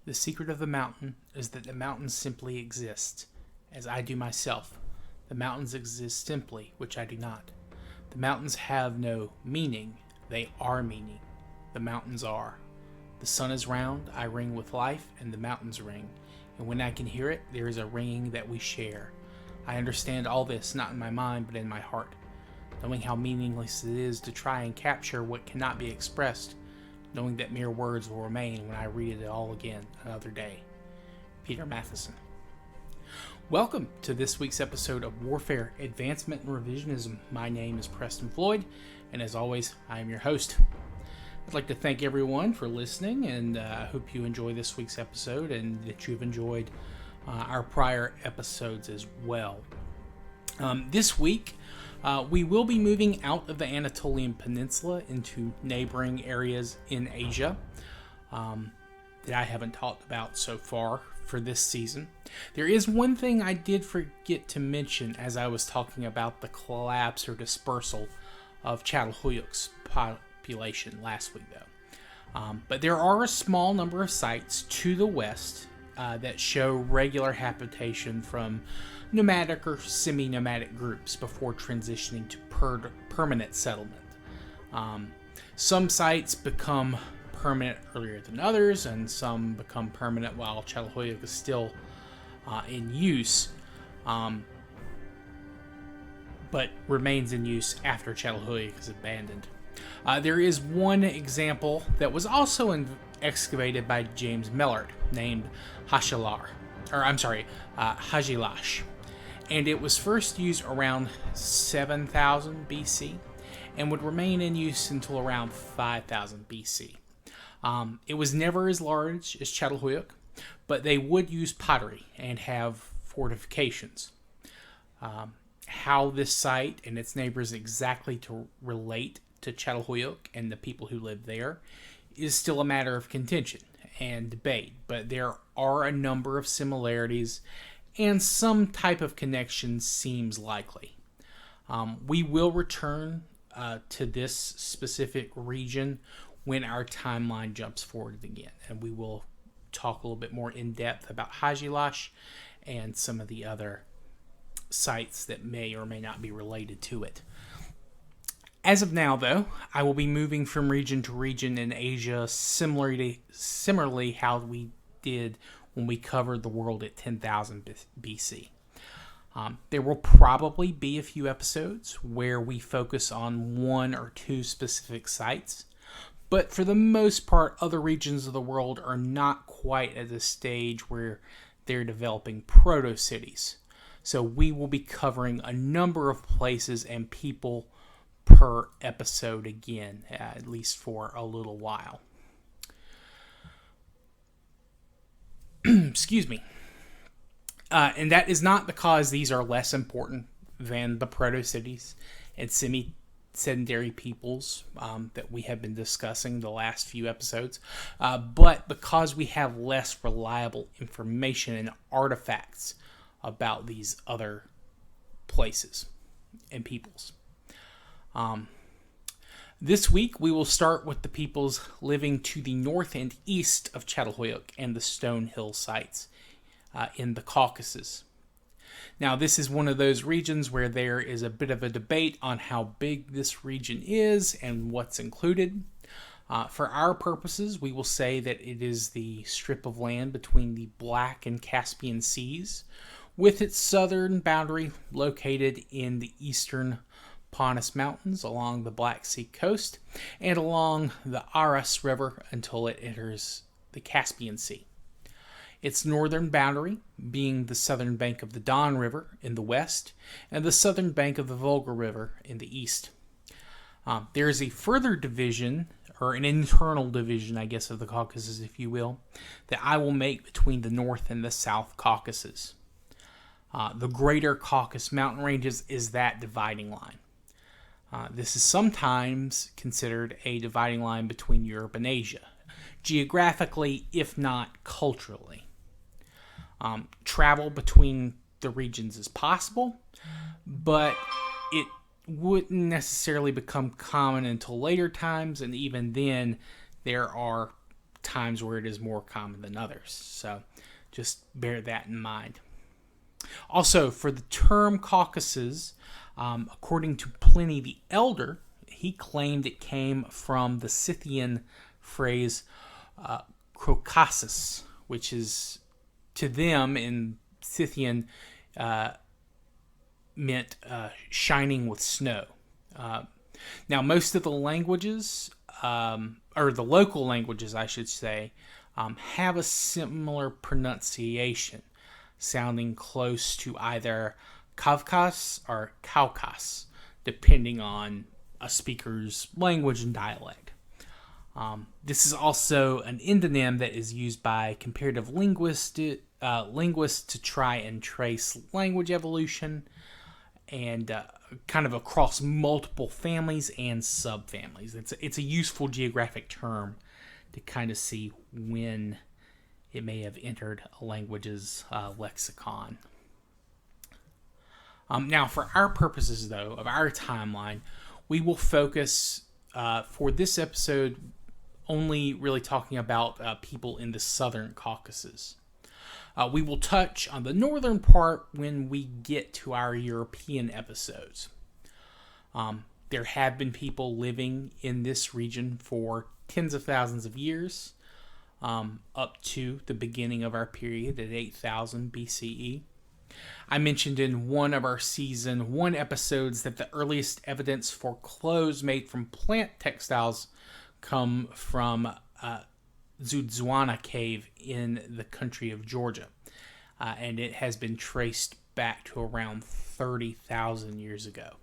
The secret of the mountain is that the mountains simply exist, as I do myself. The mountains exist simply, which I do not. The mountains have no meaning, they are meaning. The mountains are. The sun is round, I ring with life, and the mountains ring. And when I can hear it, there is a ringing that we share. I understand all this, not in my mind, but in my heart. Knowing how meaningless it is to try and capture what cannot be expressed, knowing that mere words will remain when I read it all again another day. Peter Matheson. Welcome to this week's episode of Warfare, Advancement, and Revisionism. My name is Preston Floyd, and as always, I am your host. I'd like to thank everyone for listening, and I hope you enjoy this week's episode and that you've enjoyed our prior episodes as well. This week, we will be moving out of the Anatolian Peninsula into neighboring areas in Asia that I haven't talked about so far for this season. There is one thing I did forget to mention as I was talking about the collapse or dispersal of Çatalhöyük's population last week, though. But there are a small number of sites to the west that show regular habitation from nomadic or semi-nomadic groups before transitioning to permanent settlement. Some sites become permanent earlier than others, and some become permanent while Çatalhöyük is still in use, but remains in use after Çatalhöyük is abandoned. There is one example that was also excavated by James Mellard, named Hajilaş, and it was first used around 7000 BC and would remain in use until around 5000 BC. It was never as large as Çatalhöyük, but they would use pottery and have fortifications. How this site and its neighbors exactly to relate to Çatalhöyük and the people who live there is still a matter of contention and debate, but there are a number of similarities and some type of connection seems likely. We will return to this specific region when our timeline jumps forward again, and we will talk a little bit more in depth about Hajilaş and some of the other sites that may or may not be related to it. As of now, though, I will be moving from region to region in Asia similarly how we did when we covered the world at 10,000 BC. There will probably be a few episodes where we focus on one or two specific sites, but for the most part, other regions of the world are not quite at a stage where they're developing proto-cities. So we will be covering a number of places and people per episode again, at least for a little while. Excuse me. And that is not because these are less important than the proto-cities and semi-sedentary peoples that we have been discussing the last few episodes, but because we have less reliable information and artifacts about these other places and peoples. This week, we will start with the peoples living to the north and east of Çatalhöyük and the Stone Hill sites in the Caucasus. Now, this is one of those regions where there is a bit of a debate on how big this region is and what's included. For our purposes, we will say that it is the strip of land between the Black and Caspian Seas, with its southern boundary located in the eastern Pontic Mountains along the Black Sea coast and along the Aras River until it enters the Caspian Sea. Its northern boundary being the southern bank of the Don River in the west and the southern bank of the Volga River in the east. There is a further division, or an internal division, I guess, of the Caucasus, if you will, that I will make between the North and the South Caucasus. The Greater Caucasus Mountain Ranges is that dividing line. This is sometimes considered a dividing line between Europe and Asia, geographically, if not culturally. Travel between the regions is possible, but it wouldn't necessarily become common until later times, and even then, there are times where it is more common than others. So just bear that in mind. Also, for the term Caucasus, according to Pliny the Elder, he claimed it came from the Scythian phrase Caucasus, which is to them in Scythian meant shining with snow. Now, most of the languages, or the local languages, I should say, have a similar pronunciation, sounding close to either Caucasus or Caucasus, depending on a speaker's language and dialect. This is also an endonym that is used by comparative linguists to try and trace language evolution and kind of across multiple families and subfamilies. It's a useful geographic term to kind of see when it may have entered a language's lexicon. Now, for our purposes, though, of our timeline, we will focus for this episode only really talking about people in the southern Caucasus. We will touch on the northern part when we get to our European episodes. There have been people living in this region for tens of thousands of years, up to the beginning of our period at 8000 BCE. I mentioned in one of our season 1 episodes that the earliest evidence for clothes made from plant textiles come from Zudzwana cave in the country of Georgia. And it has been traced back to around 30,000 years ago.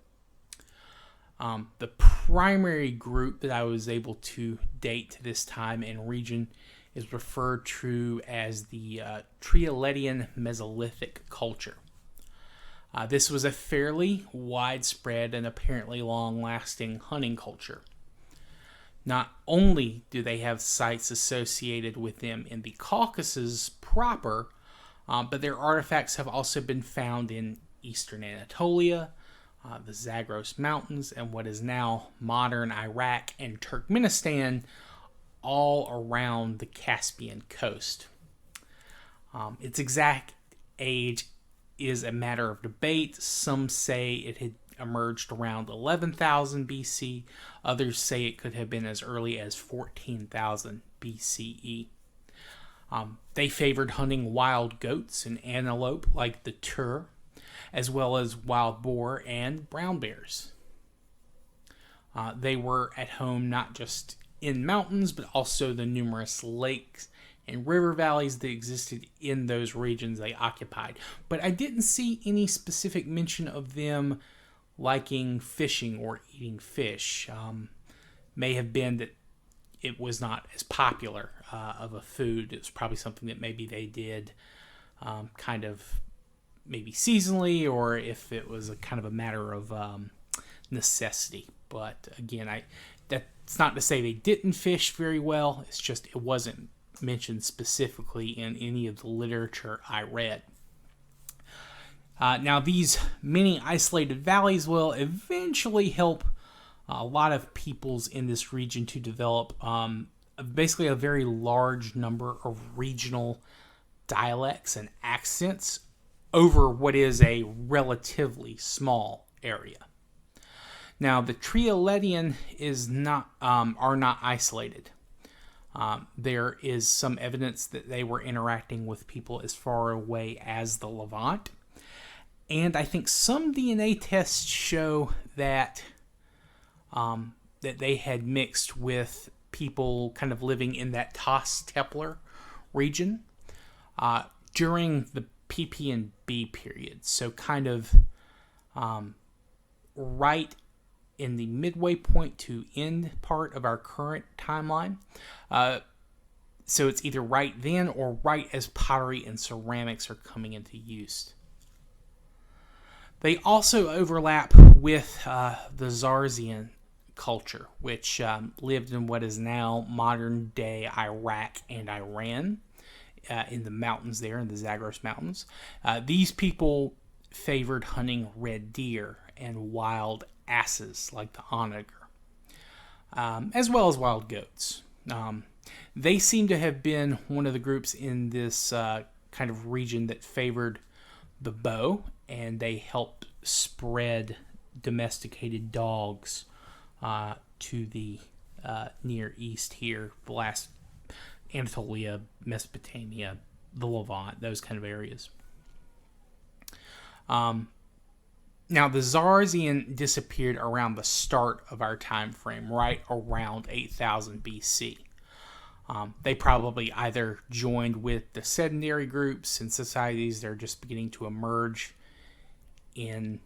The primary group that I was able to date to this time and region is referred to as the Trialetian Mesolithic culture. This was a fairly widespread and apparently long-lasting hunting culture. Not only do they have sites associated with them in the Caucasus proper, but their artifacts have also been found in eastern Anatolia, the Zagros Mountains, and what is now modern Iraq and Turkmenistan, all around the Caspian coast. Its exact age is a matter of debate. Some say it had emerged around 11,000 BC. Others say it could have been as early as 14,000 BCE. They favored hunting wild goats and antelope like the tur, as well as wild boar and brown bears. They were at home not just in mountains, but also the numerous lakes and river valleys that existed in those regions they occupied. But I didn't see any specific mention of them liking fishing or eating fish. May have been that it was not as popular of a food. It was probably something that maybe they did kind of maybe seasonally, or if it was a kind of a matter of necessity. But again, that's not to say they didn't fish very well. It's just it wasn't mentioned specifically in any of the literature I read. Now, these many isolated valleys will eventually help a lot of peoples in this region to develop basically a very large number of regional dialects and accents over what is a relatively small area. Now, the Trialetian are not isolated. There is some evidence that they were interacting with people as far away as the Levant. And I think some DNA tests show that that they had mixed with people kind of living in that Tas-Tepler region during the PP&B period. So kind of right in the midway point to end part of our current timeline. So it's either right then or right as pottery and ceramics are coming into use. They also overlap with the Zarzian culture, which lived in what is now modern-day Iraq and Iran, in the mountains there, in the Zagros Mountains. These people favored hunting red deer and wild asses like the onager, as well as wild goats. They seem to have been one of the groups in this kind of region that favored the bow, and they helped spread domesticated dogs to the Near East here, the last Anatolia, Mesopotamia, the Levant, those kind of areas. Now, the Zarzan disappeared around the start of our time frame, right around 8000 BC. They probably either joined with the sedentary groups and societies that are just beginning to emerge in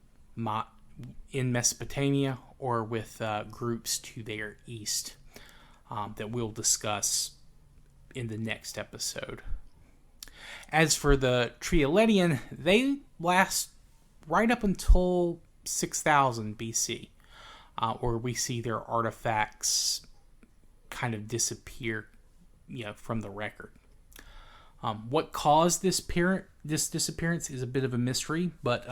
Mesopotamia, or with groups to their east that we'll discuss in the next episode. As for the Trialetian, they last right up until 6000 BC, where we see their artifacts kind of disappear, from the record. What caused this disappearance is a bit of a mystery, but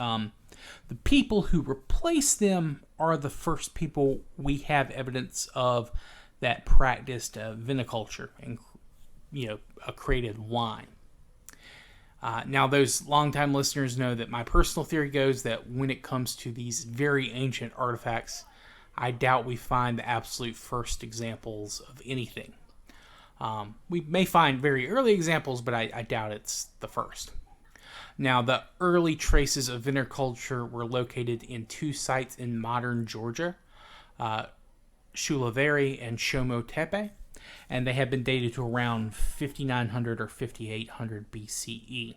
the people who replaced them are the first people we have evidence of that practiced viniculture and created wine. Now, those longtime listeners know that my personal theory goes that when it comes to these very ancient artifacts, I doubt we find the absolute first examples of anything. We may find very early examples, but I doubt it's the first. Now, the early traces of viniculture were located in two sites in modern Georgia, Shulaveri and Shomo-Tepe, and they have been dated to around 5900 or 5800 BCE.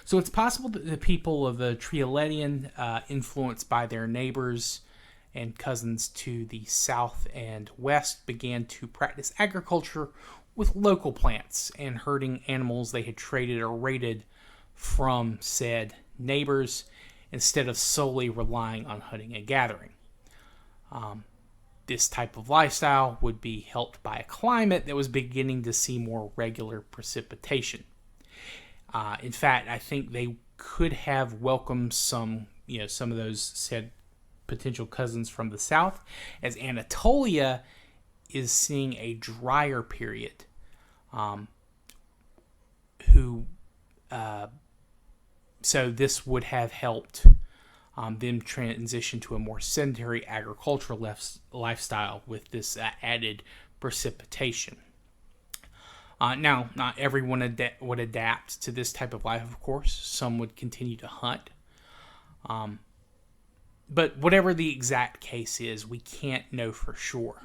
So it's possible that the people of the Trialetian, influenced by their neighbors and cousins to the south and west, began to practice agriculture with local plants and herding animals they had traded or raided from said neighbors, instead of solely relying on hunting and gathering. This type of lifestyle would be helped by a climate that was beginning to see more regular precipitation. In fact, I think they could have welcomed some of those said potential cousins from the south, as Anatolia is seeing a drier period. So this would have helped them transition to a more sedentary agricultural lifestyle with this added precipitation. Now, not everyone would adapt to this type of life, of course. Some would continue to hunt. But whatever the exact case is, we can't know for sure.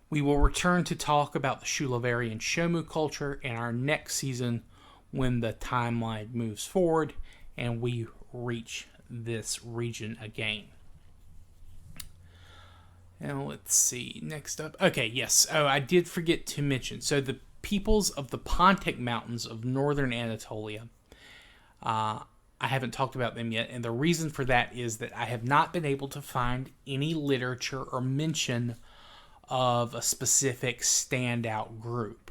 We will return to talk about the Shulaveri and Shomu culture in our next season when the timeline moves forward and we reach this region again. Now let's see, next up. Okay, yes. Oh, I did forget to mention. So the peoples of the Pontic Mountains of northern Anatolia, I haven't talked about them yet, and the reason for that is that I have not been able to find any literature or mention of a specific standout group.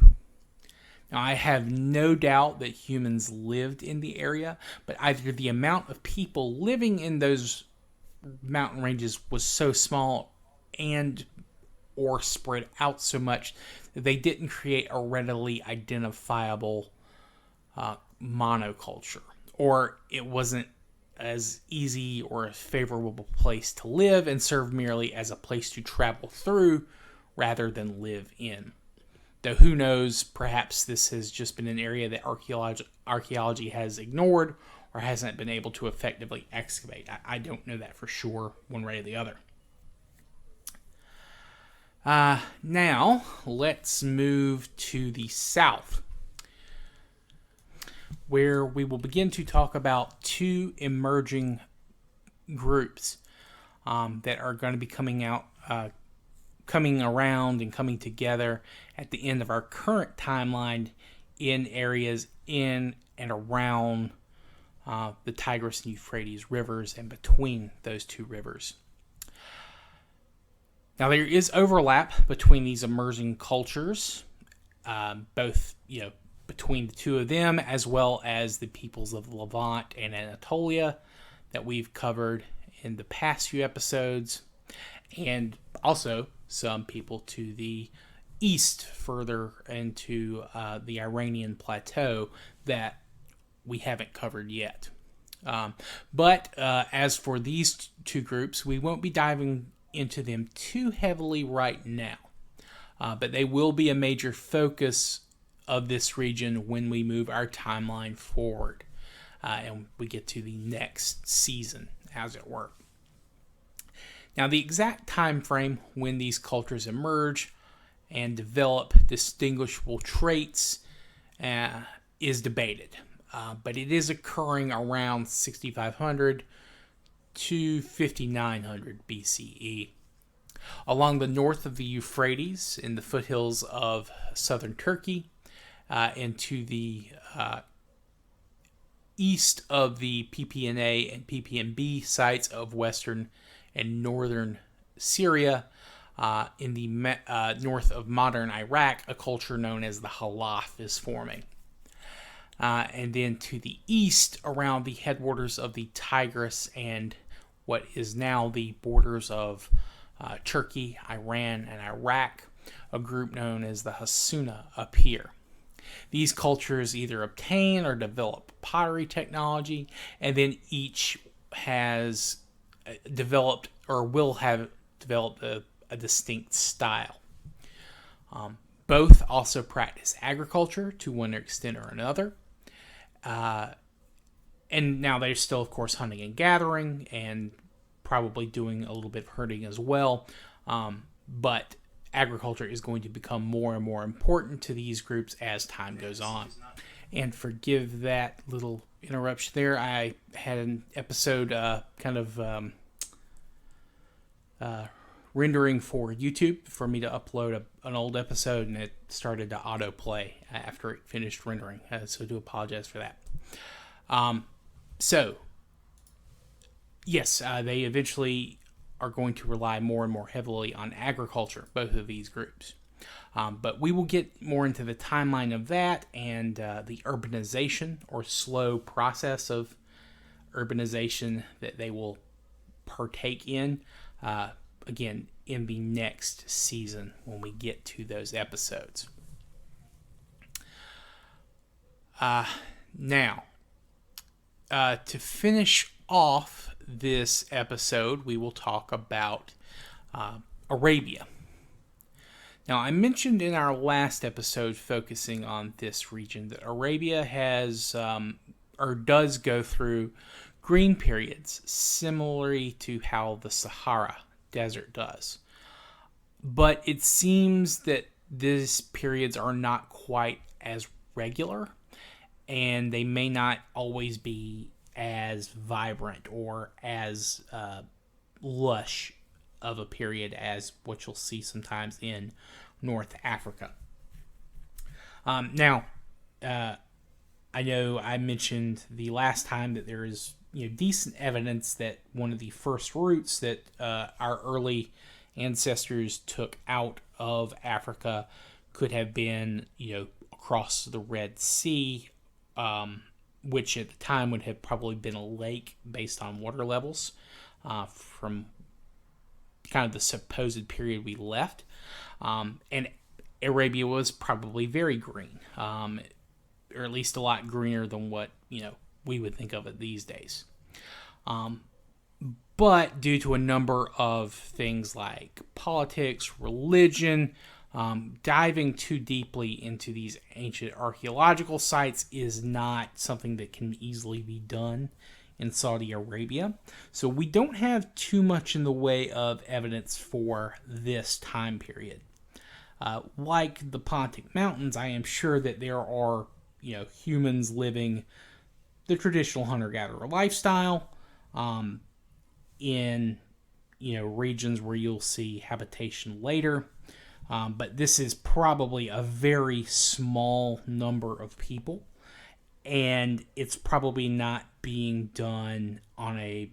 Now, I have no doubt that humans lived in the area, but either the amount of people living in those mountain ranges was so small and or spread out so much that they didn't create a readily identifiable monoculture, or it wasn't as easy or a favorable place to live and served merely as a place to travel through rather than live in. Though who knows, perhaps this has just been an area that archaeology has ignored or hasn't been able to effectively excavate. I don't know that for sure, one way or the other. Now, let's move to the south, where we will begin to talk about two emerging groups that are going to be coming around and coming together at the end of our current timeline in areas in and around the Tigris and Euphrates rivers and between those two rivers. Now, there is overlap between these emerging cultures, both between the two of them, as well as the peoples of Levant and Anatolia that we've covered in the past few episodes, and also some people to the east further into the Iranian plateau that we haven't covered yet. But as for these two groups, we won't be diving into them too heavily right now. But they will be a major focus of this region when we move our timeline forward and we get to the next season, as it were. Now, the exact time frame when these cultures emerge and develop distinguishable traits is debated. But it is occurring around 6500 to 5900 BCE. Along the north of the Euphrates, in the foothills of southern Turkey, and to the east of the PPNA and PPNB sites of western and northern Syria, in the north of modern Iraq, a culture known as the Halaf is forming. And then to the east, around the headwaters of the Tigris and what is now the borders of Turkey, Iran, and Iraq, a group known as the Hassuna appear. These cultures either obtain or develop pottery technology, and then each has developed or will have developed a distinct style. Both also practice agriculture to one extent or another. And now they're still, of course, hunting and gathering and probably doing a little bit of herding as well. But agriculture is going to become more and more important to these groups as time goes on. And forgive that little interruption there. I had an episode rendering for YouTube for me to upload an old episode, and it started to autoplay after it finished rendering. So I do apologize for that. Yes, they eventually are going to rely more and more heavily on agriculture, both of these groups. But we will get more into the timeline of that and the urbanization or slow process of urbanization that they will partake in, again, in the next season when we get to those episodes. Now, to finish off this episode, we will talk about Arabia. Now, I mentioned in our last episode focusing on this region that Arabia has or does go through green periods similarly to how the Sahara Desert does. But it seems that these periods are not quite as regular, and they may not always be as vibrant or as lush of a period as what you'll see sometimes in North Africa. Now, I know I mentioned the last time that there is decent evidence that one of the first routes that our early ancestors took out of Africa could have been across the Red Sea, which at the time would have probably been a lake based on water levels from kind of the supposed period we left. And Arabia was probably very green, or at least a lot greener than what we would think of it these days. But due to a number of things like politics, religion, diving too deeply into these ancient archaeological sites is not something that can easily be done in Saudi Arabia. So we don't have too much in the way of evidence for this time period. Like the Pontic Mountains, I am sure that there are humans living the traditional hunter-gatherer lifestyle in regions where you'll see habitation later. But this is probably a very small number of people, and it's probably not being done on a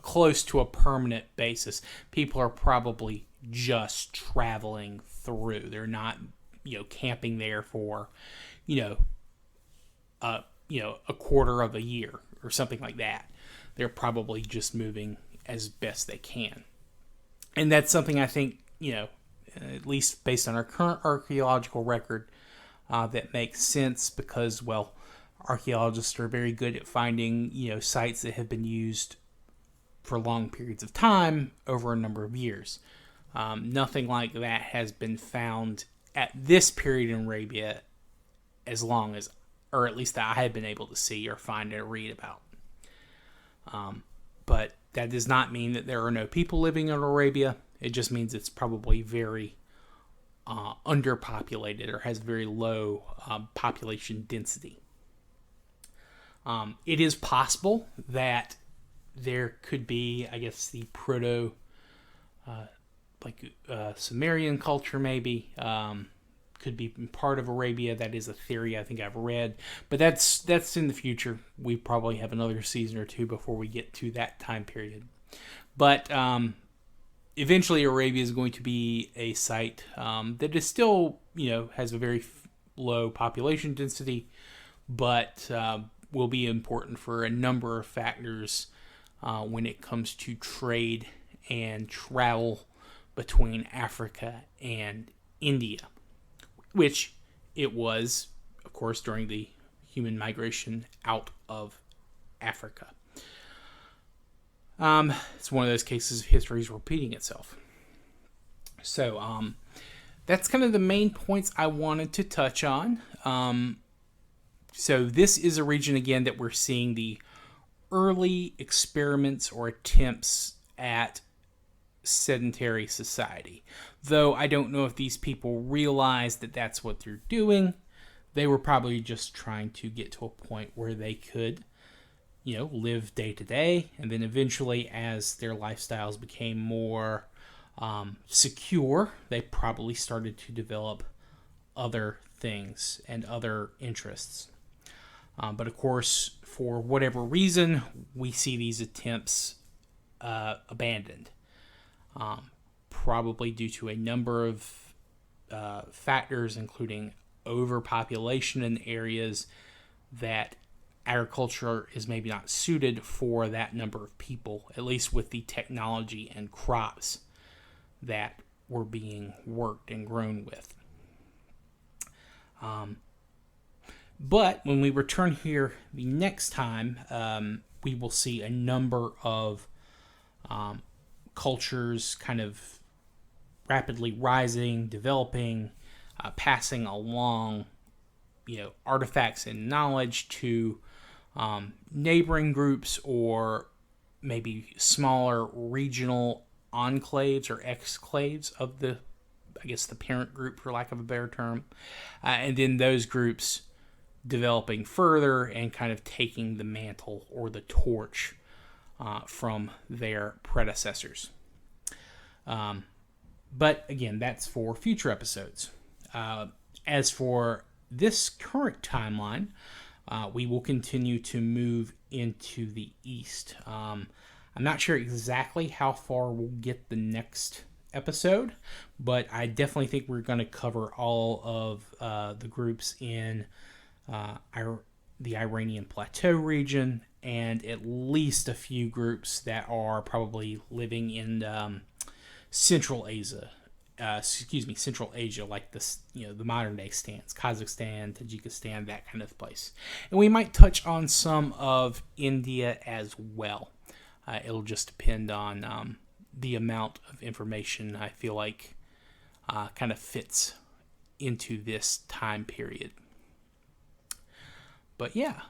close to a permanent basis. People are probably just traveling through. They're not camping there for a quarter of a year or something like that. They're probably just moving as best they can. And that's something I think, at least based on our current archaeological record, that makes sense because, well, archaeologists are very good at finding, sites that have been used for long periods of time over a number of years. Nothing like that has been found at this period in Arabia as long as, or at least that I have been able to see or find or read about. But that does not mean that there are no people living in Arabia. It just means it's probably very underpopulated or has very low population density. It is possible that there could be, I guess, the proto, Sumerian culture maybe, could be part of Arabia. That is a theory I think I've read, but that's in the future. We probably have another season or two before we get to that time period. But eventually Arabia is going to be a site that is still, has a very low population density, but will be important for a number of factors when it comes to trade and travel between Africa and India, which it was, of course, during the human migration out of Africa. It's one of those cases of history is repeating itself. So that's kind of the main points I wanted to touch on. So this is a region, again, that we're seeing the early experiments or attempts at sedentary society. Though I don't know if these people realized that that's what they're doing. They were probably just trying to get to a point where they could, live day to day. And then eventually, as their lifestyles became more secure, they probably started to develop other things and other interests. But of course, for whatever reason, we see these attempts abandoned. Probably due to a number of factors, including overpopulation in areas that agriculture is maybe not suited for that number of people, at least with the technology and crops that were being worked and grown with. But when we return here the next time, we will see a number of cultures kind of rapidly rising, developing, passing along, artifacts and knowledge to neighboring groups or maybe smaller regional enclaves or exclaves of the parent group, for lack of a better term. And then those groups developing further and kind of taking the mantle or the torch from their predecessors. But again, that's for future episodes. As for this current timeline, we will continue to move into the east. I'm not sure exactly how far we'll get the next episode, but I definitely think we're going to cover all of the groups in the Iranian Plateau region, and at least a few groups that are probably living in Central Asia, like this, the modern day stands, Kazakhstan, Tajikistan, that kind of place. And we might touch on some of India as well. It'll just depend on the amount of information I feel like kind of fits into this time period. But yeah,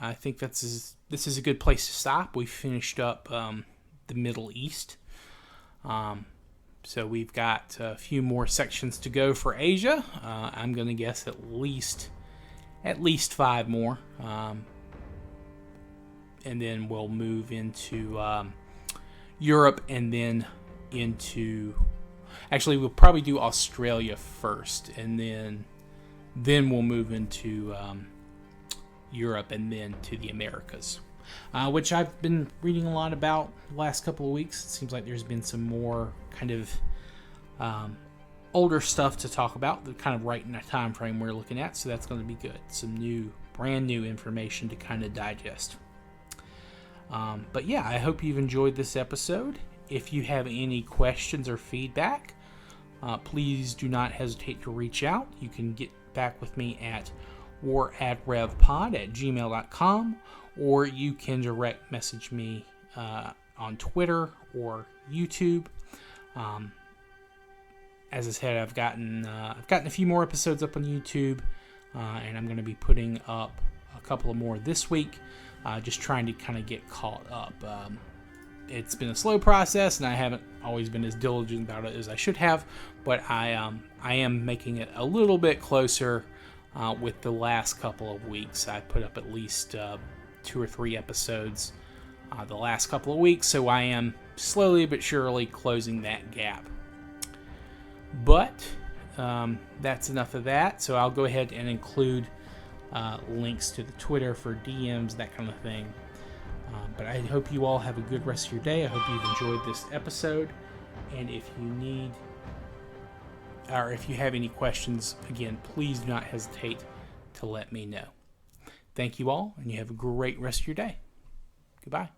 I think this is a good place to stop. We finished up the Middle East. So we've got a few more sections to go for Asia. I'm going to guess at least 5 more. And then we'll move into Europe and then into... Actually, we'll probably do Australia first. And then we'll move into Europe and then to the Americas. Which I've been reading a lot about the last couple of weeks. It seems like there's been some more kind of older stuff to talk about, kind of right in the time frame we're looking at, so that's going to be good. Some brand new information to kind of digest. But yeah, I hope you've enjoyed this episode. If you have any questions or feedback, please do not hesitate to reach out. You can get back with me at waradrevpod@gmail.com, or you can direct message me on Twitter or YouTube. As I said, I've gotten a few more episodes up on YouTube, and I'm going to be putting up a couple of more this week, just trying to kind of get caught up. It's been a slow process, and I haven't always been as diligent about it as I should have, but I am making it a little bit closer with the last couple of weeks. I put up at least 2 or 3 episodes the last couple of weeks, so I am slowly but surely closing that gap. But that's enough of that, so I'll go ahead and include links to the Twitter for DMs, that kind of thing. But I hope you all have a good rest of your day. I hope you've enjoyed this episode, and if you have any questions, again, please do not hesitate to let me know. Thank you all, and you have a great rest of your day. Goodbye.